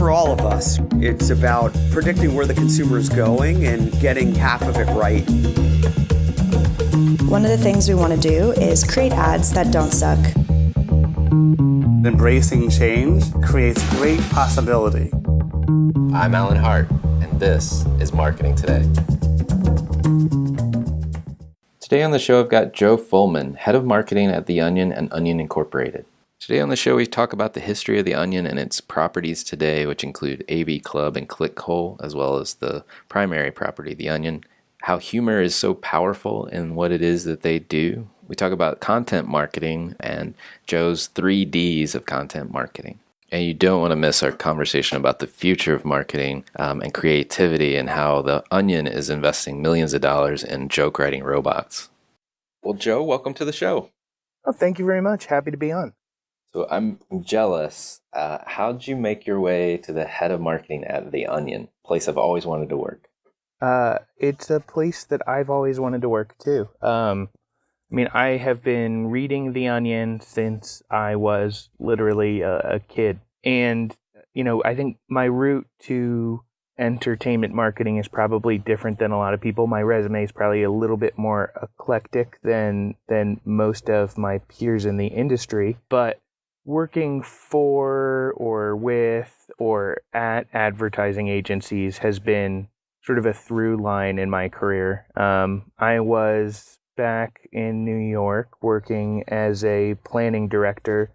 for all of us. It's about predicting where the consumer is going and getting half of it right. One of the things we want to do is create ads that don't suck. Embracing change creates great possibility. I'm Alan Hart, and this is Marketing Today. Today on the show, I've got Joe Fullman, Head of Marketing at The Onion and Onion Incorporated. Today on the show, we talk about the history of The Onion and its properties today, which include A.V Club and ClickHole, as well as the primary property, The Onion, how humor is so powerful in what it is that they do. We talk about content marketing and Joe's 3 Ds of content marketing. And you don't want to miss our conversation about the future of marketing and creativity and how The Onion is investing millions of dollars in joke writing robots. Well, Joe, welcome to the show. Oh, thank you very much. Happy to be on. So I'm jealous. How'd you make your way to the head of marketing at The Onion, place I've always wanted to work? It's a place that I've always wanted to work too. I have been reading The Onion since I was literally a kid. And, I think my route to entertainment marketing is probably different than a lot of people. My resume is probably a little bit more eclectic than most of my peers in the industry. But working for or with or at advertising agencies has been sort of a through line in my career. I was back in New York working as a planning director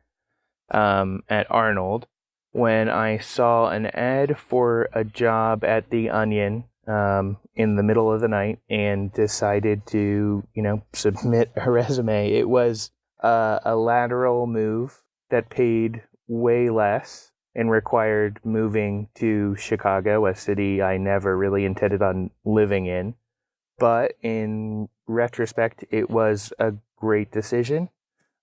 at Arnold when I saw an ad for a job at The Onion in the middle of the night and decided to, submit a resume. It was a lateral move that paid way less and required moving to Chicago, a city I never really intended on living in. But in retrospect, it was a great decision.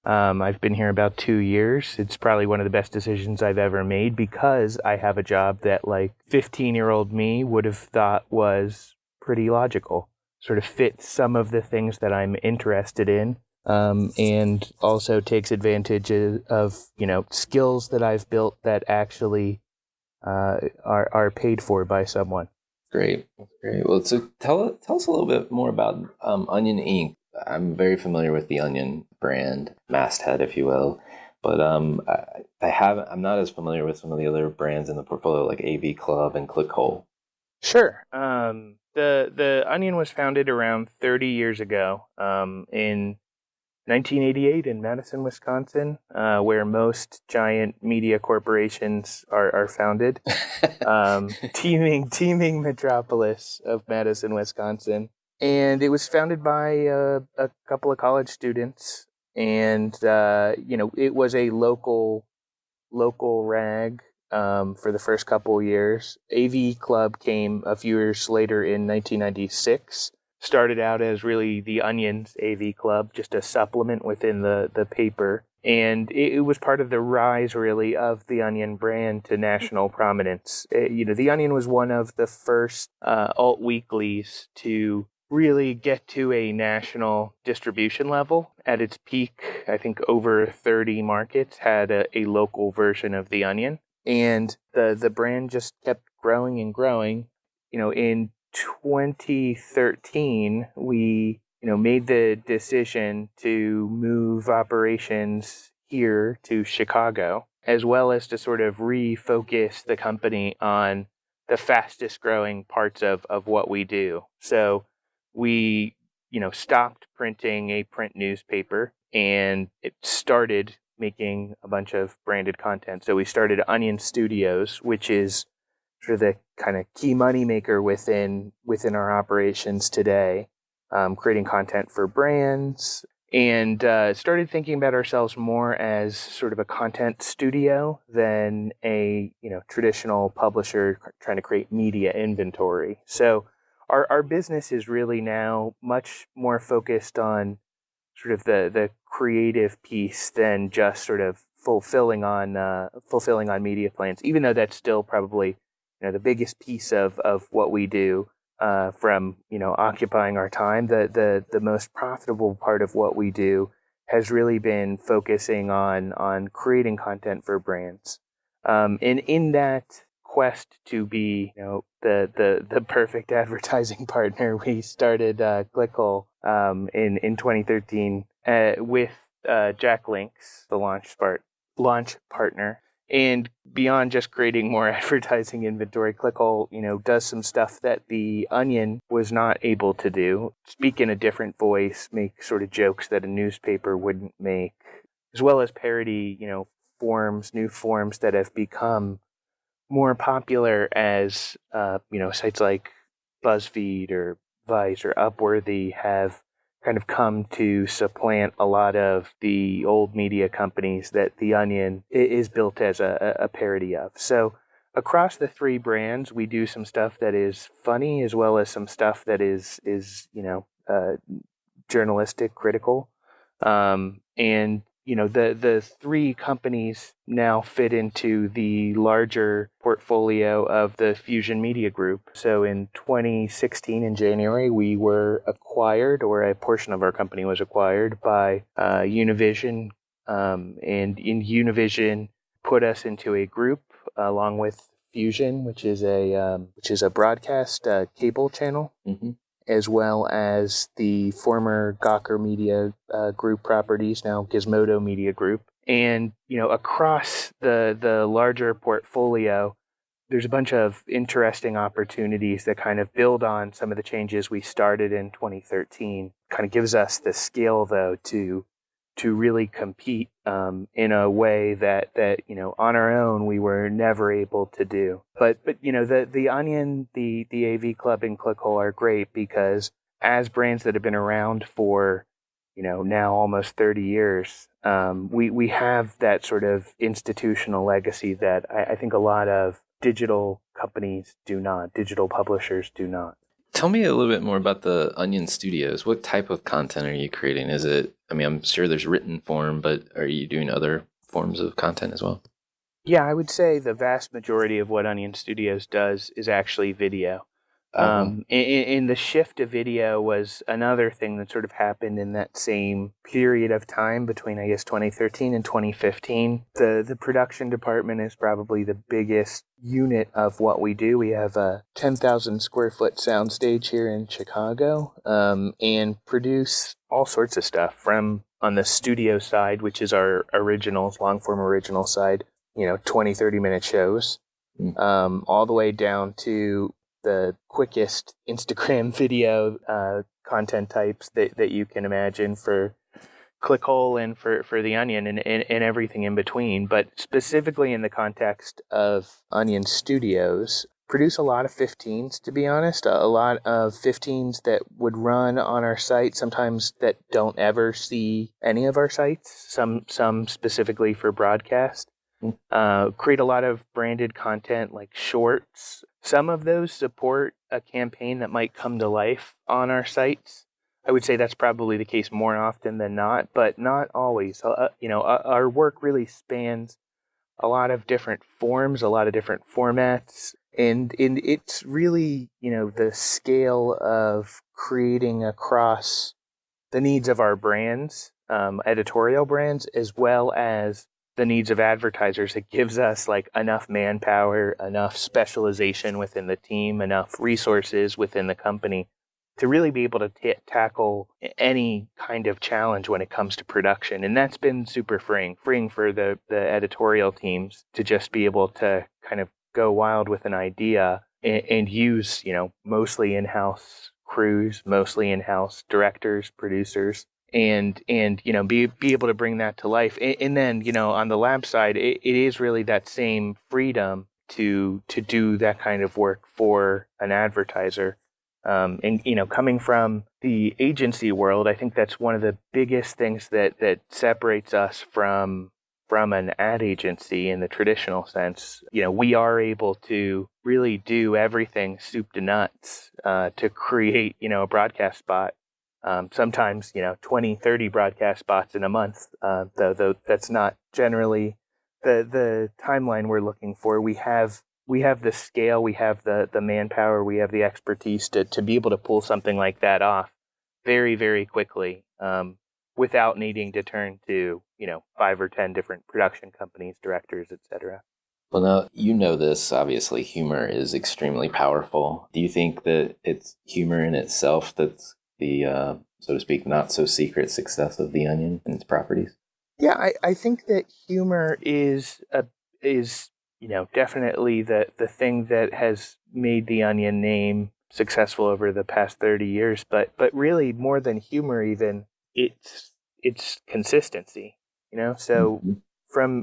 I've been here about 2 years. It's probably one of the best decisions I've ever made because I have a job that 15-year-old me would have thought was pretty logical, sort of fits some of the things that I'm interested in. And also takes advantage of skills that I've built that actually are paid for by someone. Great. Well, so tell us a little bit more about Onion Inc. I'm very familiar with the Onion brand, masthead, if you will, but I'm not as familiar with some of the other brands in the portfolio like AV Club and ClickHole. Sure. The Onion was founded around 30 years ago in 1988 in Madison, Wisconsin, where most giant media corporations are founded. Teeming metropolis of Madison, Wisconsin. And it was founded by a couple of college students. And, it was a local rag for the first couple of years. AV Club came a few years later in 1996. Started out as really The Onion's AV Club, just a supplement within the paper. And it was part of the rise, really, of the Onion brand to national prominence. The Onion was one of the first alt weeklies to really get to a national distribution level. At its peak, I think over 30 markets had a local version of The Onion. And the brand just kept growing and growing. In 2013, we made the decision to move operations here to Chicago, as well as to sort of refocus the company on the fastest growing parts of what we do. So we, stopped printing a print newspaper and it started making a bunch of branded content. So we started Onion Studios, which is sort of the kind of key moneymaker within our operations today, creating content for brands, and started thinking about ourselves more as sort of a content studio than a traditional publisher trying to create media inventory. So our business is really now much more focused on sort of the creative piece than just sort of fulfilling on media plans, even though that's still probably the biggest piece of what we do, from occupying our time. The most profitable part of what we do has really been focusing on creating content for brands. And in that quest to be, the perfect advertising partner, we started ClickHole in 2013 with Jack Links, the launch partner. And beyond just creating more advertising inventory, ClickHole, does some stuff that The Onion was not able to do. Speak in a different voice, make sort of jokes that a newspaper wouldn't make, as well as parody, new forms that have become more popular as, sites like BuzzFeed or Vice or Upworthy have kind of come to supplant a lot of the old media companies that The Onion is built as a parody of. So across the three brands, we do some stuff that is funny as well as some stuff that is journalistic, critical. And the three companies now fit into the larger portfolio of the Fusion Media Group. So in 2016, in January, we were acquired, or a portion of our company was acquired by Univision. And in Univision put us into a group along with Fusion, which is a broadcast cable channel. Mm-hmm. As well as the former Gawker Media Group properties, now Gizmodo Media Group. And, across the larger portfolio, there's a bunch of interesting opportunities that kind of build on some of the changes we started in 2013. Kind of gives us the scale, though, to really compete in a way that on our own we were never able to do. But the Onion, the AV Club, and ClickHole are great because as brands that have been around for now almost 30 years, we have that sort of institutional legacy that I think a lot of digital companies do not, digital publishers do not. Tell me a little bit more about the Onion Studios. What type of content are you creating? I'm sure there's written form, but are you doing other forms of content as well? Yeah, I would say the vast majority of what Onion Studios does is actually video. And the shift to video was another thing that sort of happened in that same period of time between, I guess, 2013 and 2015. The production department is probably the biggest unit of what we do. We have a 10,000 square foot soundstage here in Chicago, and produce all sorts of stuff from on the studio side, which is our originals, long form original side, 20, 30-minute shows, all the way down to the quickest Instagram video content types that you can imagine for ClickHole and for The Onion and everything in between. But specifically in the context of Onion Studios, produce a lot of 15s, to be honest, a lot of 15s that would run on our site, sometimes that don't ever see any of our sites, some specifically for broadcast. Create a lot of branded content like shorts. Some of those support a campaign that might come to life on our sites. I would say that's probably the case more often than not, but not always. Our work really spans a lot of different forms, a lot of different formats, and it's really, the scale of creating across the needs of our brands, editorial brands, as well as the needs of advertisers. It gives us enough manpower, enough specialization within the team, enough resources within the company to really be able to tackle any kind of challenge when it comes to production. And that's been super freeing for the editorial teams to just be able to kind of go wild with an idea and use, mostly in-house crews, mostly in-house directors, producers, and be able to bring that to life. And then, on the lab side, it is really that same freedom to do that kind of work for an advertiser. And coming from the agency world, I think that's one of the biggest things that separates us from an ad agency in the traditional sense. We are able to really do everything soup to nuts to create, a broadcast spot. Sometimes, 20, 30 broadcast spots in a month, though that's not generally the timeline we're looking for. We have the scale, we have the manpower, we have the expertise to be able to pull something like that off very, very quickly, without needing to turn to, 5 or 10 different production companies, directors, etc. Well, now, you know this, obviously, humor is extremely powerful. Do you think that it's humor in itself that's the, so to speak, not so secret success of The Onion and its properties? Yeah, I think that humor is definitely the thing that has made the Onion name successful over the past 30 years. But really, more than humor, even it's consistency. So Mhm.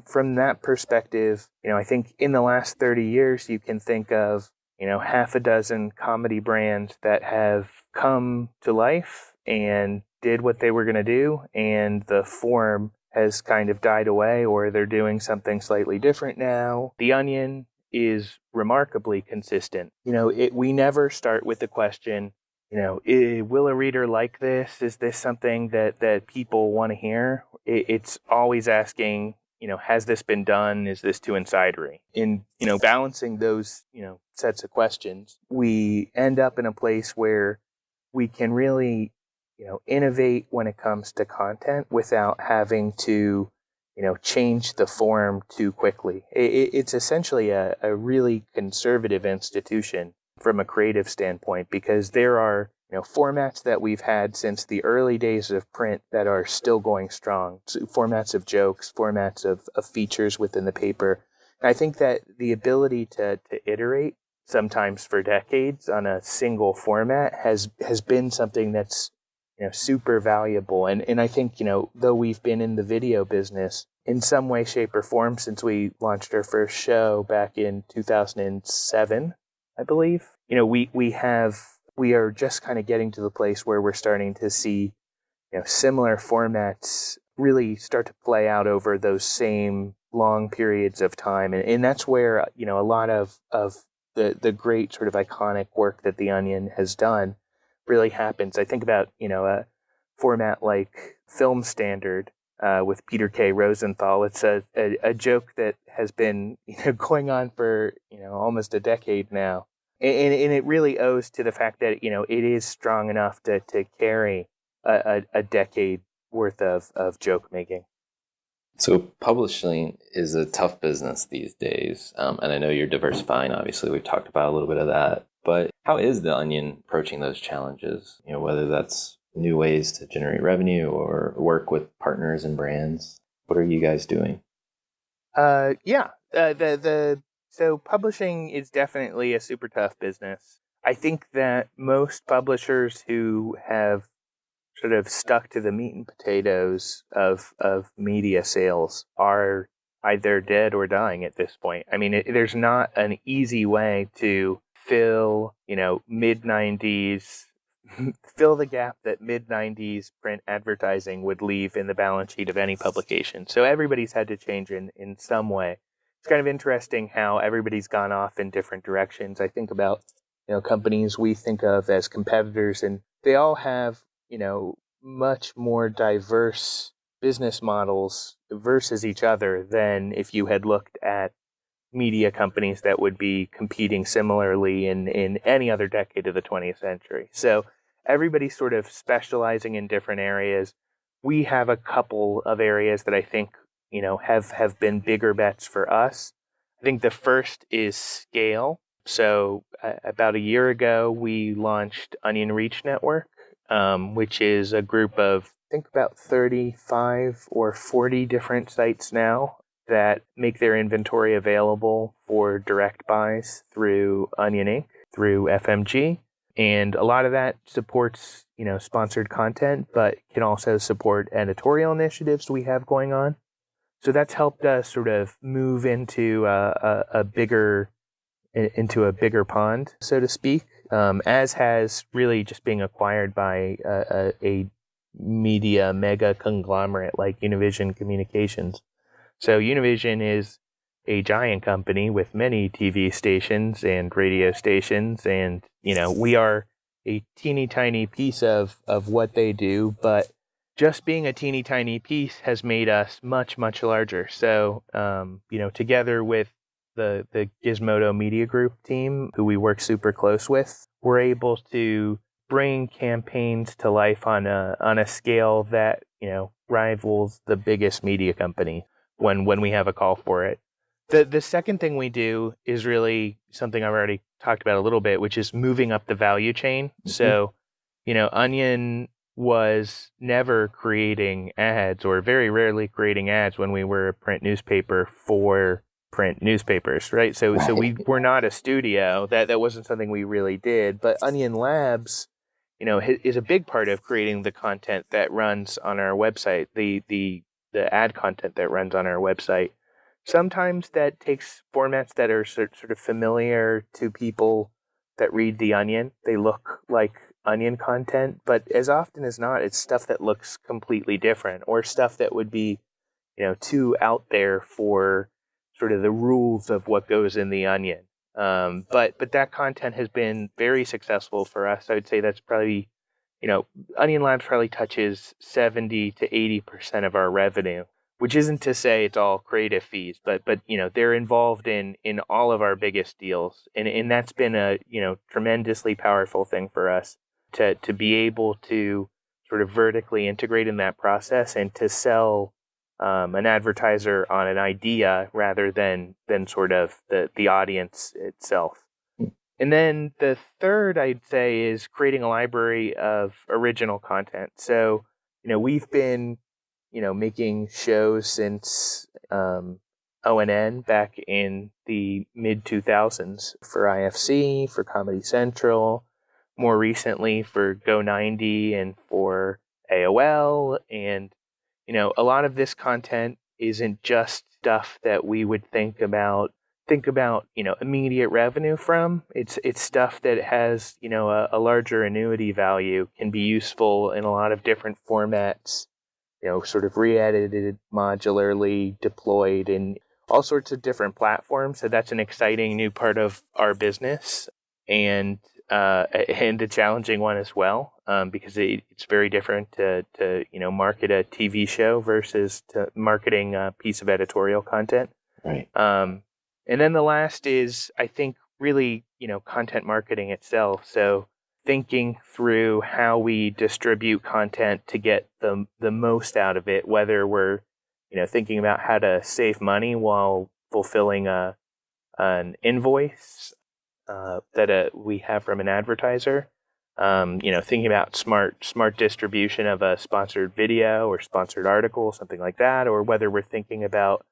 from that perspective, I think in the last 30 years, you can think of half a dozen comedy brands that have come to life and did what they were going to do, and the form has kind of died away, or they're doing something slightly different now. The Onion is remarkably consistent. We never start with the question, will a reader like this? Is this something that people want to hear? It's always asking, has this been done? Is this too insidery? In, balancing those, sets of questions, we end up in a place where we can really, innovate when it comes to content without having to, change the form too quickly. It's essentially a really conservative institution from a creative standpoint, because there are formats that we've had since the early days of print that are still going strong. So formats of jokes, formats of features within the paper. And I think that the ability to iterate sometimes for decades on a single format has been something that's super valuable. And I think, though we've been in the video business in some way, shape, or form since we launched our first show back in 2007, I believe, we are just kind of getting to the place where we're starting to see, similar formats really start to play out over those same long periods of time. And that's where, a lot of the great sort of iconic work that The Onion has done really happens. I think about, a format like Film Standard with Peter K. Rosenthal. It's a joke that has been going on for almost a decade now. And it really owes to the fact that, it is strong enough to carry a decade worth of joke making. So publishing is a tough business these days, and I know you're diversifying. Obviously, we've talked about a little bit of that. But how is the Onion approaching those challenges? Whether that's new ways to generate revenue or work with partners and brands. What are you guys doing? Yeah. So publishing is definitely a super tough business. I think that most publishers who have sort of stuck to the meat and potatoes of media sales are either dead or dying at this point. I mean, there's not an easy way to fill, mid 90s, fill the gap that mid 90s print advertising would leave in the balance sheet of any publication. So everybody's had to change in some way. It's kind of interesting how everybody's gone off in different directions. I think about, companies we think of as competitors, and they all have, much more diverse business models versus each other than if you had looked at media companies that would be competing similarly in any other decade of the 20th century. So everybody's sort of specializing in different areas. We have a couple of areas that I think, have been bigger bets for us. I think the first is scale. So about a year ago, we launched Onion Reach Network, which is a group of, I think, about 35 or 40 different sites now that make their inventory available for direct buys through Onion Inc., through FMG. And a lot of that supports, sponsored content, but can also support editorial initiatives we have going on. So that's helped us sort of move into a bigger pond, so to speak, as has really just being acquired by a media mega conglomerate like Univision Communications. So Univision is a giant company with many TV stations and radio stations, and we are a teeny tiny piece of what they do, but just being a teeny tiny piece has made us much, much larger. So, together with the Gizmodo Media Group team, who we work super close with, we're able to bring campaigns to life on a scale that, rivals the biggest media company when we have a call for it. The second thing we do is really something I've already talked about a little bit, which is moving up the value chain. Mm-hmm. So, Onion was never creating ads, or very rarely creating ads, when we were a print newspaper for print newspapers, right? So we were not a studio. That wasn't something we really did. But Onion Labs, is a big part of creating the content that runs on our website, the ad content that runs on our website. Sometimes that takes formats that are sort of familiar to people that read The Onion. They look like Onion content, but as often as not, it's stuff that looks completely different, or stuff that would be, too out there for sort of the rules of what goes in The Onion. But that content has been very successful for us. I would say that's probably, Onion Labs probably touches 70 to 80% of our revenue, which isn't to say it's all creative fees, but they're involved in all of our biggest deals, and that's been a tremendously powerful thing for us to be able to sort of vertically integrate in that process, and to sell an advertiser on an idea rather than sort of the audience itself. And then the third, I'd say, is creating a library of original content. So, we've been making shows since ONN back in the mid-2000s for IFC, for Comedy Central, more recently for Go90 and for AOL. And, a lot of this content isn't just stuff that we would think about, immediate revenue from. It's stuff that has, a larger annuity value, can be useful in a lot of different formats, sort of re-edited, modularly deployed in all sorts of different platforms. So that's an exciting new part of our business, and a challenging one as well, because it's very different to market a TV show versus to marketing a piece of editorial content. Right. And then the last is, I think, really, content marketing itself. So thinking through how we distribute content to get the most out of it, whether we're, thinking about how to save money while fulfilling an invoice that we have from an advertiser, thinking about smart distribution of a sponsored video or sponsored article, something like that, or whether we're thinking about,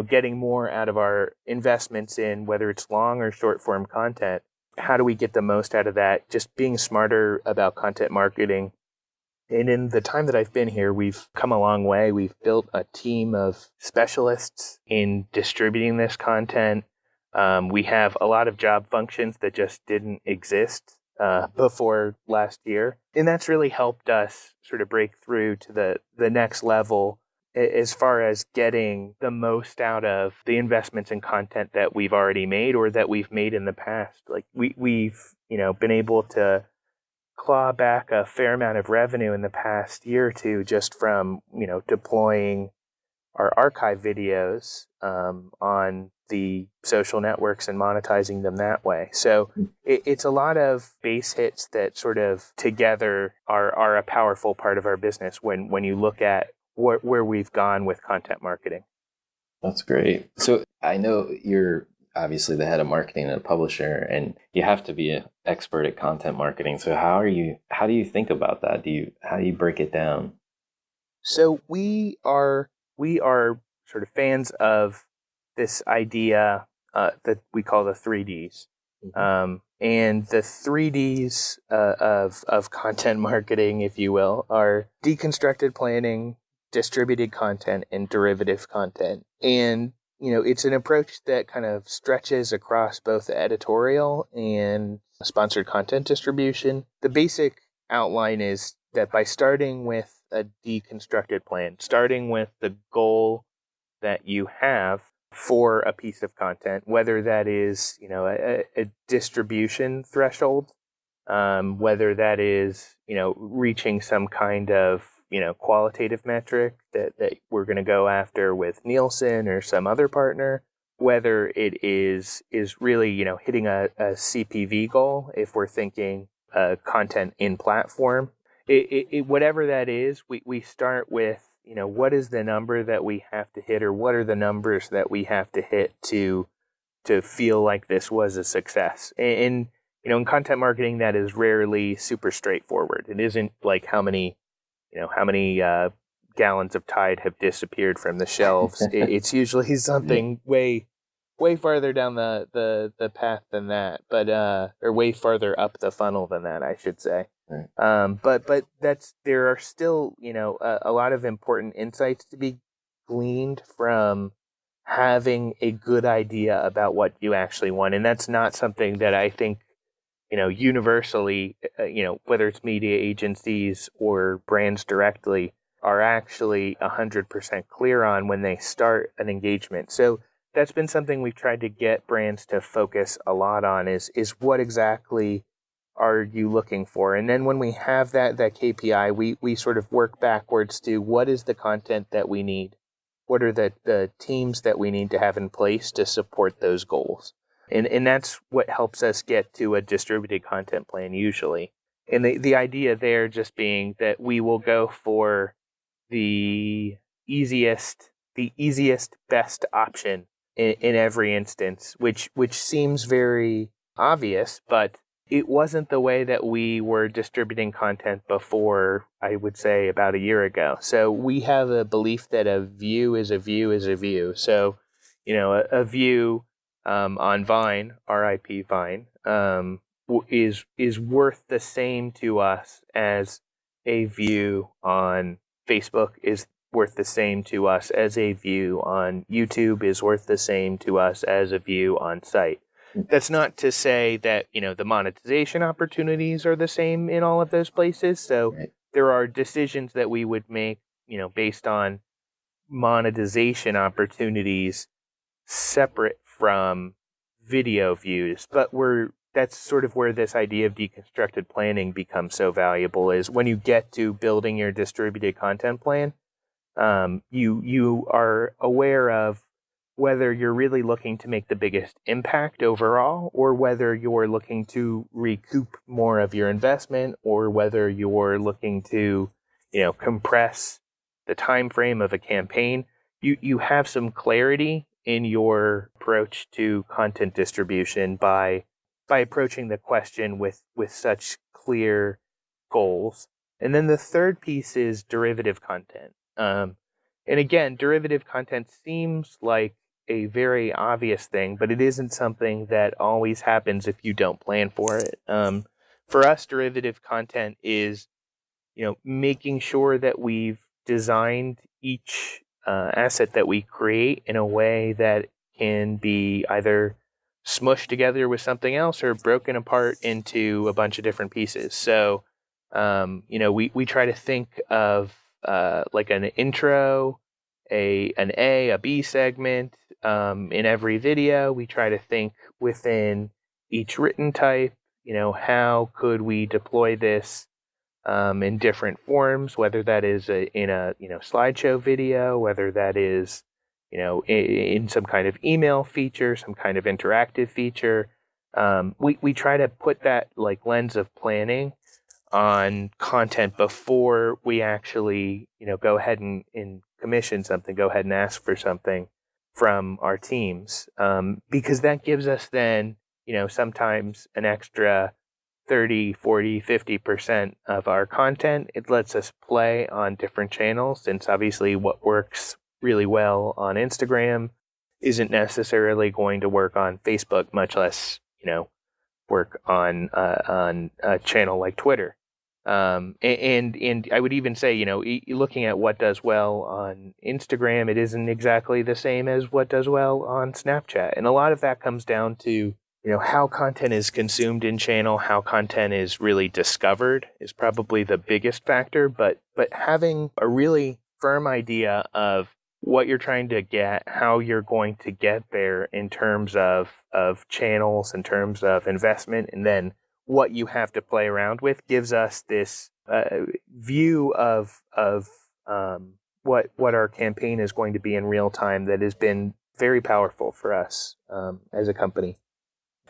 getting more out of our investments in whether it's long or short form content. How do we get the most out of that? Just being smarter about content marketing. And in the time that I've been here, we've come a long way. We've built a team of specialists in distributing this content. We have a lot of job functions that just didn't exist before last year. And that's really helped us sort of break through to the next level as far as getting the most out of the investments in content that we've already made or that we've made in the past. Like we've been able to claw back a fair amount of revenue in the past year or two just from deploying our archive videos on the social networks and monetizing them that way. So it's a lot of base hits that sort of together are a powerful part of our business when you look at where we've gone with content marketing. That's great. So I know you're obviously the head of marketing at a publisher, and you have to be an expert at content marketing. So how do you think about that? How do you break it down? So we are sort of fans of this idea that we call the 3Ds. Mm-hmm. And the 3Ds of content marketing, if you will, are deconstructed planning, distributed content, and derivative content. And, it's an approach that kind of stretches across both editorial and sponsored content distribution. The basic outline is that by starting with a deconstructed plan, starting with the goal that you have for a piece of content, whether that is, a distribution threshold, whether that is, reaching some kind of, qualitative metric that we're going to go after with Nielsen or some other partner, whether it is really, hitting a CPV goal, if we're thinking content in platform, whatever that is, we start with, what is the number that we have to hit, or what are the numbers that we have to hit to feel like this was a success? And in content marketing, that is rarely super straightforward. It isn't like how many gallons of Tide have disappeared from the shelves. It's usually something way farther down the path than that, but or way farther up the funnel than that, I should say. Right. But there are still a lot of important insights to be gleaned from having a good idea about what you actually want, and that's not something that I think universally, whether it's media agencies or brands directly, are actually 100% clear on when they start an engagement. So that's been something we've tried to get brands to focus a lot on is what exactly are you looking for? And then when we have that KPI, we sort of work backwards to what is the content that we need? What are the teams that we need to have in place to support those goals? And that's what helps us get to a distributed content plan usually. And the idea there just being that we will go for the easiest best option in every instance, which seems very obvious, but it wasn't the way that we were distributing content before, I would say, about a year ago. So we have a belief that a view is a view is a view. So, a view on Vine, RIP Vine, is worth the same to us as a view on Facebook is worth the same to us as a view on YouTube is worth the same to us as a view on site. That's not to say that, the monetization opportunities are the same in all of those places. So there are decisions that we would make, based on monetization opportunities separate from video views. But that's sort of where this idea of deconstructed planning becomes so valuable, is when you get to building your distributed content plan, you are aware of whether you're really looking to make the biggest impact overall, or whether you're looking to recoup more of your investment, or whether you're looking to, compress the time frame of a campaign. You have some clarity in your approach to content distribution by approaching the question with such clear goals. And then the third piece is derivative content. And again, derivative content seems like a very obvious thing, but it isn't something that always happens if you don't plan for it. For us, derivative content is, making sure that we've designed each asset that we create in a way that can be either smushed together with something else or broken apart into a bunch of different pieces. So, we try to think of like an intro, an A, B segment in every video. We try to think within each written type, how could we deploy this in different forms, whether that is in a slideshow video, whether that is in some kind of email feature, some kind of interactive feature. We try to put that like lens of planning on content before we actually go ahead and commission something, go ahead and ask for something from our teams, because that gives us then sometimes an extra 30, 40, 50% of our content. It lets us play on different channels, since obviously what works really well on Instagram isn't necessarily going to work on Facebook, much less work on a channel like Twitter. And I would even say looking at what does well on Instagram, it isn't exactly the same as what does well on Snapchat, and a lot of that comes down to how content is consumed in channel, how content is really discovered is probably the biggest factor. But having a really firm idea of what you're trying to get, how you're going to get there in terms of channels, in terms of investment, and then what you have to play around with, gives us this view of what our campaign is going to be in real time that has been very powerful for us as a company.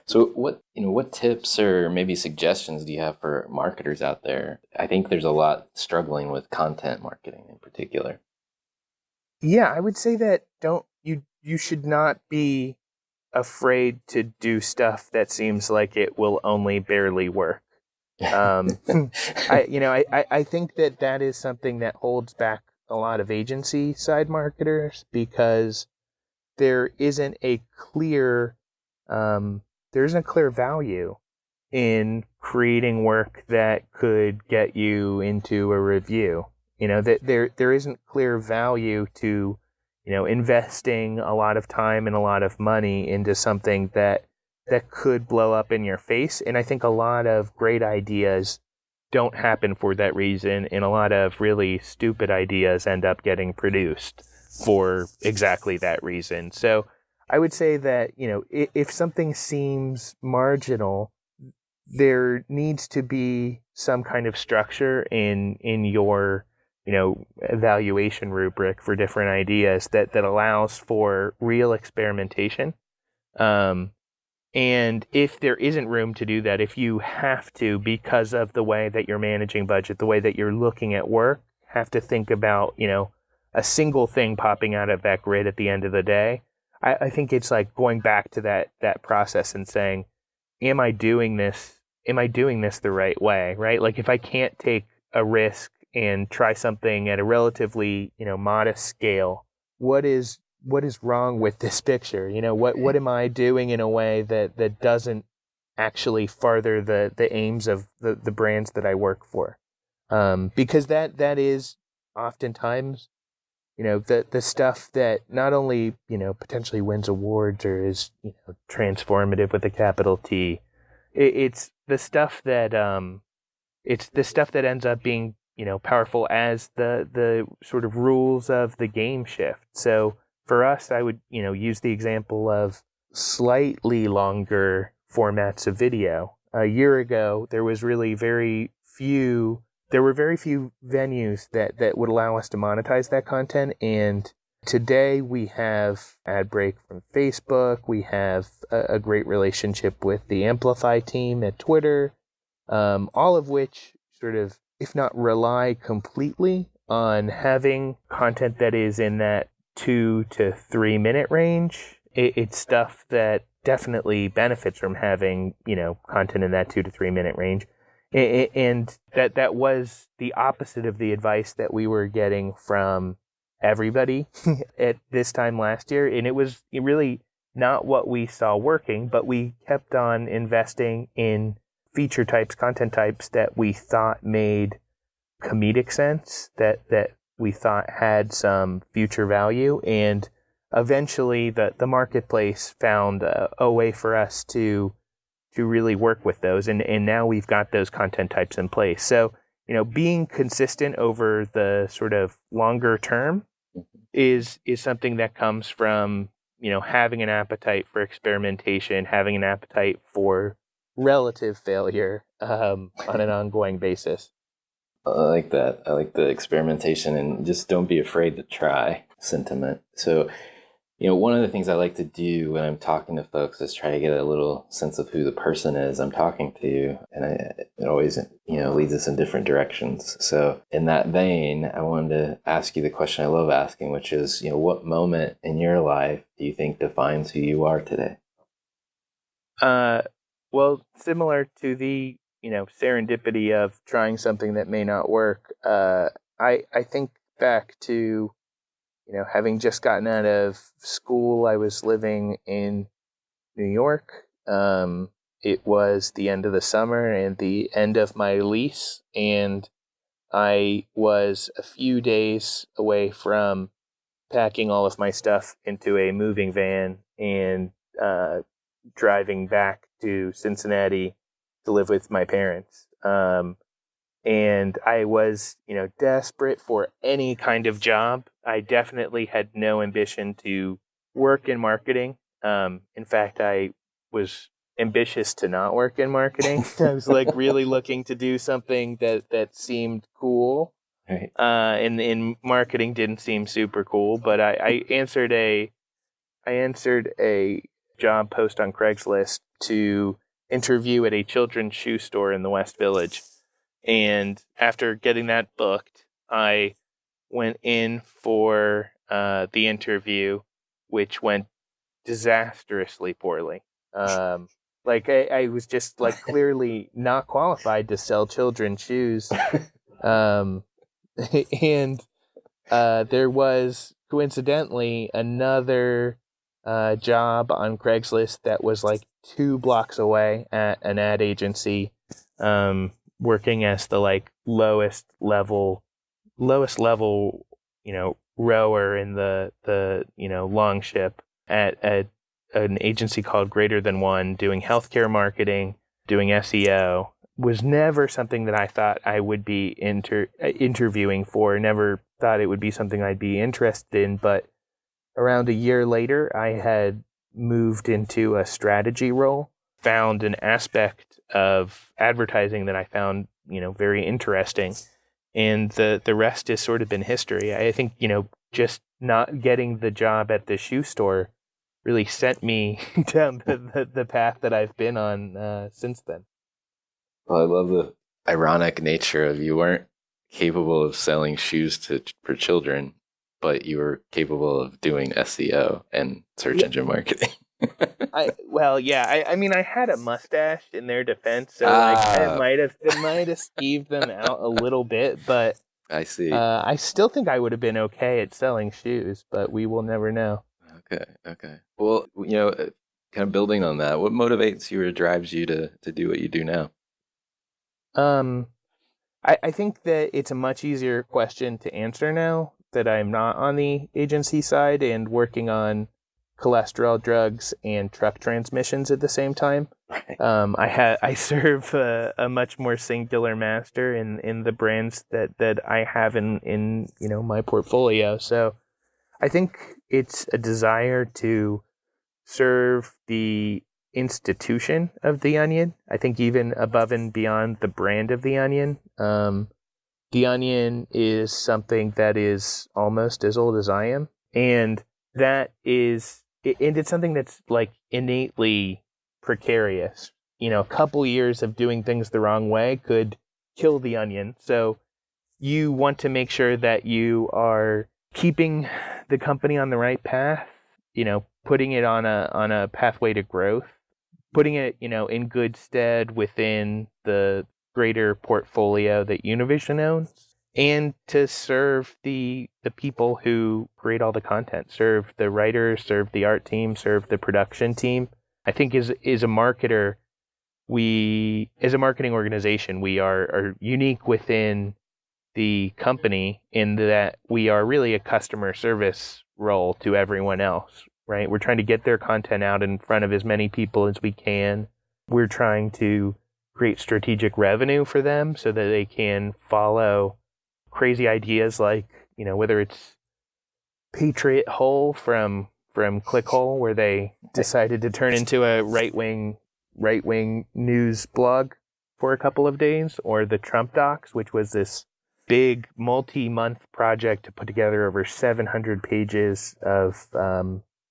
So what tips or maybe suggestions do you have for marketers out there? I think there's a lot struggling with content marketing in particular. Yeah, I would say that you should not be afraid to do stuff that seems like it will only barely work. I think that is something that holds back a lot of agency side marketers, because there isn't a clear value in creating work that could get you into a review. That there isn't clear value to, investing a lot of time and a lot of money into something that could blow up in your face. And I think a lot of great ideas don't happen for that reason, and a lot of really stupid ideas end up getting produced for exactly that reason. So I would say that, if something seems marginal, there needs to be some kind of structure in your evaluation rubric for different ideas that allows for real experimentation. And if there isn't room to do that, if you have to, because of the way that you're managing budget, the way that you're looking at work, have to think about, a single thing popping out of that grid at the end of the day, I think it's like going back to that process and saying, am I doing this the right way, right? Like, if I can't take a risk and try something at a relatively, modest scale, what is wrong with this picture? What am I doing in a way that doesn't actually further the aims of the brands that I work for? Because that is oftentimes, the stuff that not only, potentially wins awards or is, transformative with a capital T. It's the stuff that ends up being, powerful as the sort of rules of the game shift. So for us, I would, use the example of slightly longer formats of video. A year ago, there were very few venues that would allow us to monetize that content. And today we have ad break from Facebook. We have a great relationship with the Amplify team at Twitter, all of which sort of, if not rely completely on having content that is in that 2 to 3 minute range. It's stuff that definitely benefits from having, content in that 2 to 3 minute range. And that was the opposite of the advice that we were getting from everybody at this time last year. And it was really not what we saw working, but we kept on investing in feature types, content types that we thought made comedic sense, that we thought had some future value. And eventually the marketplace found a way for us to really work with those. And now we've got those content types in place. So, being consistent over the sort of longer term is something that comes from, having an appetite for experimentation, having an appetite for relative failure on an ongoing basis. I like that. I like the experimentation and just don't be afraid to try sentiment. So, one of the things I like to do when I'm talking to folks is try to get a little sense of who the person is I'm talking to. And it always, leads us in different directions. So in that vein, I wanted to ask you the question I love asking, which is, what moment in your life do you think defines who you are today? Well, similar to the, serendipity of trying something that may not work, I think back to, having just gotten out of school. I was living in New York. It was the end of the summer and the end of my lease, and I was a few days away from packing all of my stuff into a moving van and driving back to Cincinnati to live with my parents. And I was, desperate for any kind of job. I definitely had no ambition to work in marketing. In fact, I was ambitious to not work in marketing. I was really looking to do something that seemed cool. Right. And marketing didn't seem super cool, but I answered a job post on Craigslist to interview at a children's shoe store in the West Village. And after getting that booked, I went in for the interview, which went disastrously poorly. I was just like clearly not qualified to sell children shoes. And there was coincidentally another job on Craigslist that was like 2 blocks away at an ad agency, working as the like lowest level, rower in the long ship at an agency called Greater Than One, doing healthcare marketing, doing SEO. Was never something that I thought I would be interviewing for. Never thought it would be something I'd be interested in. But around a year later, I had moved into a strategy role, found an aspect of advertising that I found, very interesting. And the rest has sort of been history. I think, just not getting the job at the shoe store really sent me down the path that I've been on since then. Well, I love the ironic nature of you weren't capable of selling shoes for children, but you were capable of doing SEO and search engine marketing. I had a mustache in their defense, so it might have skeeved them out a little bit, but I see. I still think I would have been okay at selling shoes, but we will never know. Okay. Well, kind of building on that, what motivates you or drives you to do what you do now? I think that it's a much easier question to answer now that I'm not on the agency side and working on cholesterol drugs and truck transmissions at the same time. I serve a much more singular master in the brands that I have in my portfolio. So I think it's a desire to serve the institution of The Onion. I think even above and beyond the brand of The Onion. The Onion is something that is almost as old as I am, and it's something that's like innately precarious. A couple years of doing things the wrong way could kill The Onion. So you want to make sure that you are keeping the company on the right path, putting it on a pathway to growth, putting it, in good stead within the greater portfolio that Univision owns, and to serve the people who create all the content, serve the writers, serve the art team, serve the production team. I think as a marketer, as a marketing organization, we are unique within the company in that we are really a customer service role to everyone else, right? We're trying to get their content out in front of as many people as we can. We're trying to create strategic revenue for them so that they can follow crazy ideas like, whether it's Patriot Hole from ClickHole, where they decided to turn into a right-wing news blog for a couple of days, or the Trump Docs, which was this big multi-month project to put together over 700 pages of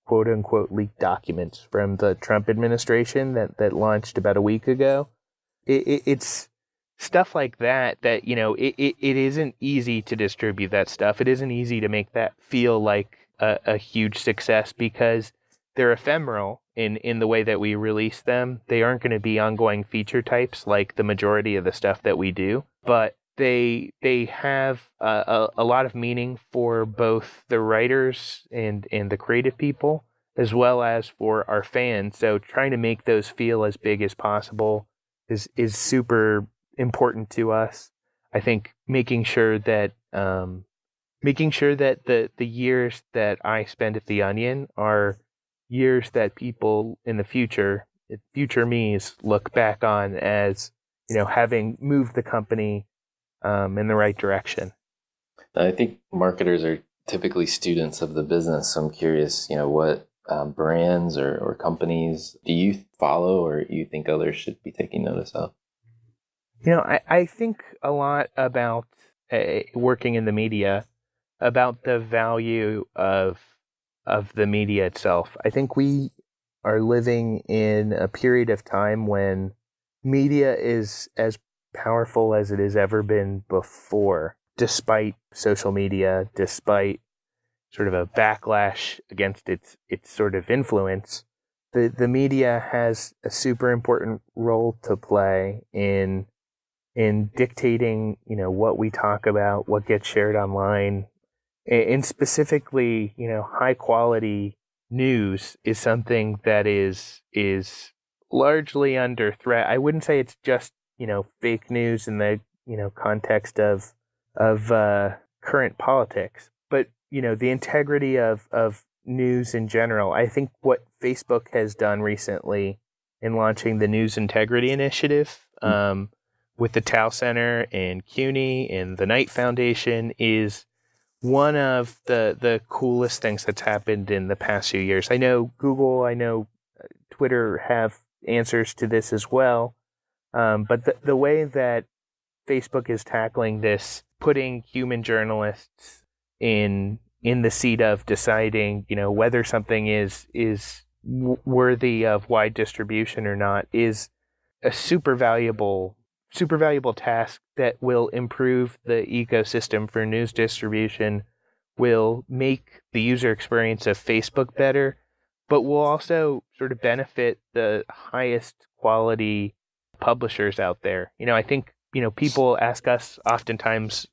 quote-unquote leaked documents from the Trump administration that launched about a week ago. It's stuff like that it isn't easy to distribute that stuff. It isn't easy to make that feel like a huge success because they're ephemeral in the way that we release them. They aren't going to be ongoing feature types like the majority of the stuff that we do, but they have a lot of meaning for both the writers and the creative people, as well as for our fans. So trying to make those feel as big as possible is super important to us. I think making sure that the years that I spend at The Onion are years that people in the future me's look back on as, having moved the company in the right direction. I think marketers are typically students of the business. So I'm curious, what brands or companies do you follow or you think others should be taking notice of? I think a lot about working in the media, about the value of the media itself. I think we are living in a period of time when media is as powerful as it has ever been before, despite social media, despite sort of a backlash against its sort of influence, the media has a super important role to play in dictating, what we talk about, what gets shared online, and specifically, high quality news is something that is largely under threat. I wouldn't say it's just, fake news in the, context of current politics, but, the integrity of news in general. I think what Facebook has done recently in launching the News Integrity Initiative, with the Tao Center and CUNY and the Knight Foundation is one of the coolest things that's happened in the past few years. I know Google, I know Twitter have answers to this as well. But the way that Facebook is tackling this, putting human journalists in the seat of deciding, whether something is worthy of wide distribution or not, is a super valuable task that will improve the ecosystem for news distribution, will make the user experience of Facebook better, but will also sort of benefit the highest quality publishers out there. I think, people ask us oftentimes,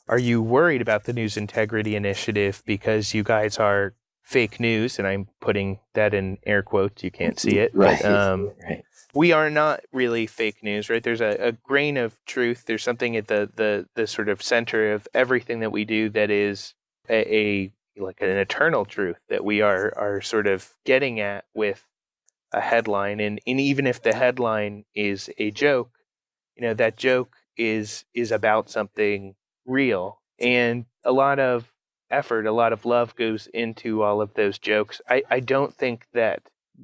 are you worried about the News Integrity Initiative because you guys are fake news? And I'm putting that in air quotes. You can't see it. Right. But, right. We are not really fake news, right? There's a grain of truth. There's something at the sort of center of everything that we do that is a like an eternal truth that we are sort of getting at with a headline. And even if the headline is a joke, that joke is about something real. And a lot of effort, a lot of love goes into all of those jokes. I don't think that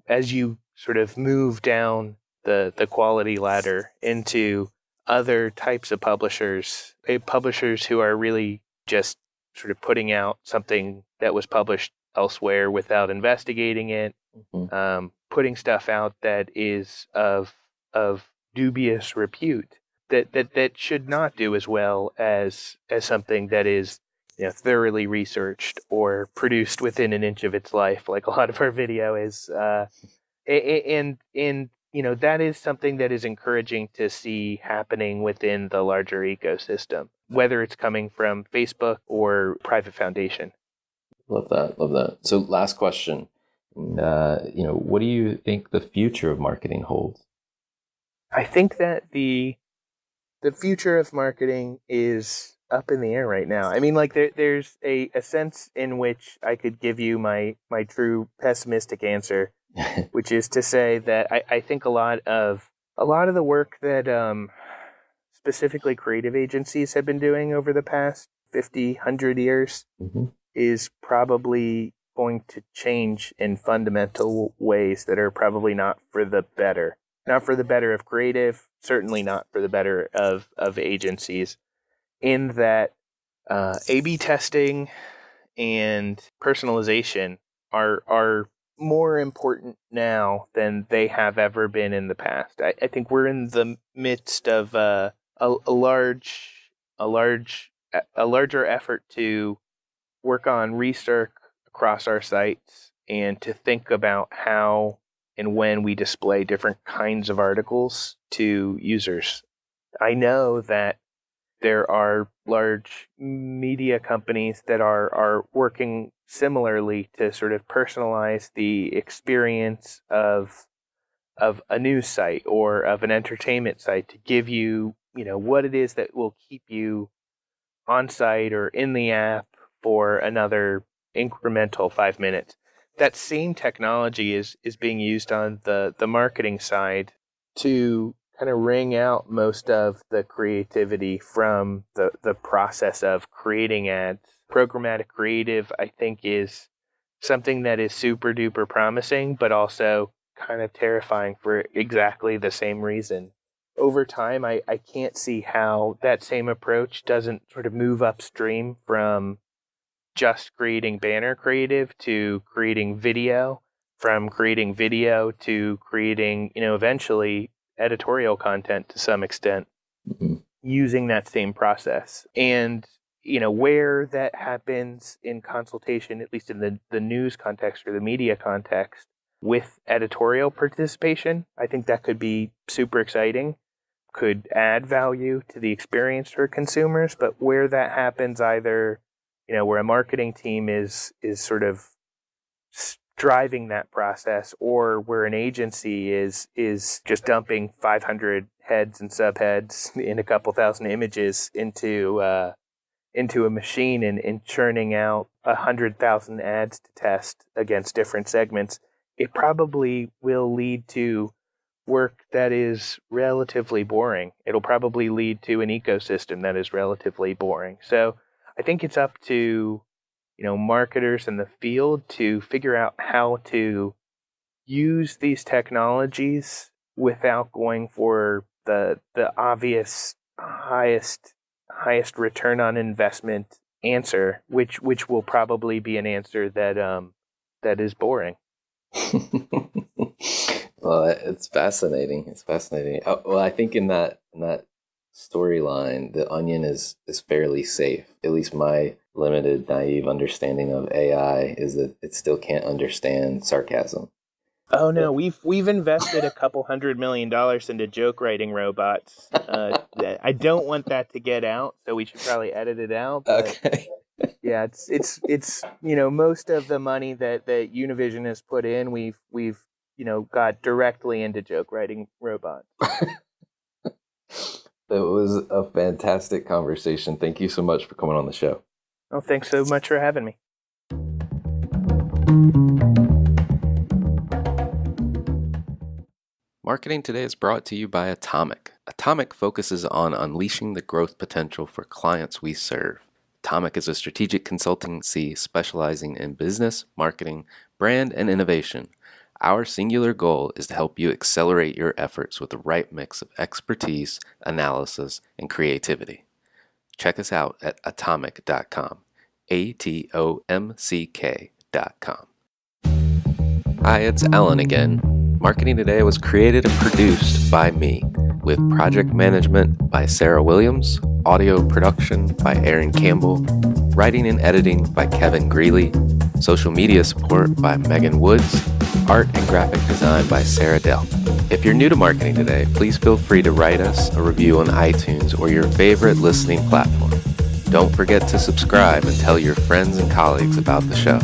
as you sort of move down the quality ladder into other types of publishers who are really just sort of putting out something that was published elsewhere without investigating it, putting stuff out that is of dubious repute, that should not do as well as something that is thoroughly researched or produced within an inch of its life, like a lot of our video is. And that is something that is encouraging to see happening within the larger ecosystem, whether it's coming from Facebook or private foundation. Love that. So last question, what do you think the future of marketing holds? I think that the future of marketing is up in the air right now. I mean, like there's a sense in which I could give you my true pessimistic answer, which is to say that I think a lot of the work that specifically creative agencies have been doing over the past 50, 100 years is probably going to change in fundamental ways that are probably not for the better. Not for the better of creative, certainly not for the better of agencies, in that A/B testing and personalization are more important now than they have ever been in the past. I think we're in the midst of a larger effort to work on research across our sites and to think about how and when we display different kinds of articles to users. I know that there are large media companies that are working similarly to sort of personalize the experience of a news site or of an entertainment site to give you, what it is that will keep you on site or in the app for another incremental 5 minutes. That same technology is being used on the marketing side to kind of wring out most of the creativity from the process of creating ads. Programmatic creative, I think, is something that is super duper promising, but also kind of terrifying for exactly the same reason. Over time, I can't see how that same approach doesn't sort of move upstream from just creating banner creative to creating video, from creating video to creating, eventually editorial content to some extent, using that same process. And, where that happens in consultation, at least in the news context or the media context, with editorial participation, I think that could be super exciting, could add value to the experience for consumers. But where that happens, either, where a marketing team is sort of driving that process, or where an agency is just dumping 500 heads and subheads in a couple thousand images into a machine and churning out 100,000 ads to test against different segments, it probably will lead to work that is relatively boring. It'll probably lead to an ecosystem that is relatively boring. So I think it's up to marketers in the field to figure out how to use these technologies without going for the obvious highest return on investment answer, which will probably be an answer that is boring. Well, it's fascinating. It's fascinating. Well, I think in that storyline, the onion is fairly safe. At least my limited, naive understanding of AI is that it still can't understand sarcasm. Oh no, we've invested $200 million into joke writing robots. I don't want that to get out, so we should probably edit it out. But Okay. yeah, it's most of the money that Univision has put in, we've got directly into joke writing robots. It was a fantastic conversation. Thank you so much for coming on the show. Oh, thanks so much for having me. Marketing Today is brought to you by Atomic. Atomic focuses on unleashing the growth potential for clients we serve. Atomic is a strategic consultancy specializing in business, marketing, brand, and innovation. Our singular goal is to help you accelerate your efforts with the right mix of expertise, analysis, and creativity. Check us out at atomic.com. ATOMCK.com. Hi, it's Alan again. Marketing Today was created and produced by me, with project management by Sarah Williams, audio production by Aaron Campbell, writing and editing by Kevin Greeley, social media support by Megan Woods, art and graphic design by Sarah Dell. If you're new to Marketing Today, please feel free to write us a review on iTunes or your favorite listening platform. Don't forget to subscribe and tell your friends and colleagues about the show.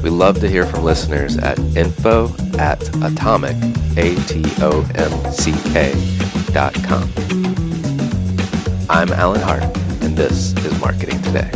We love to hear from listeners at info@atomic, ATOMCK.com. I'm Alan Hart, and this is Marketing Today.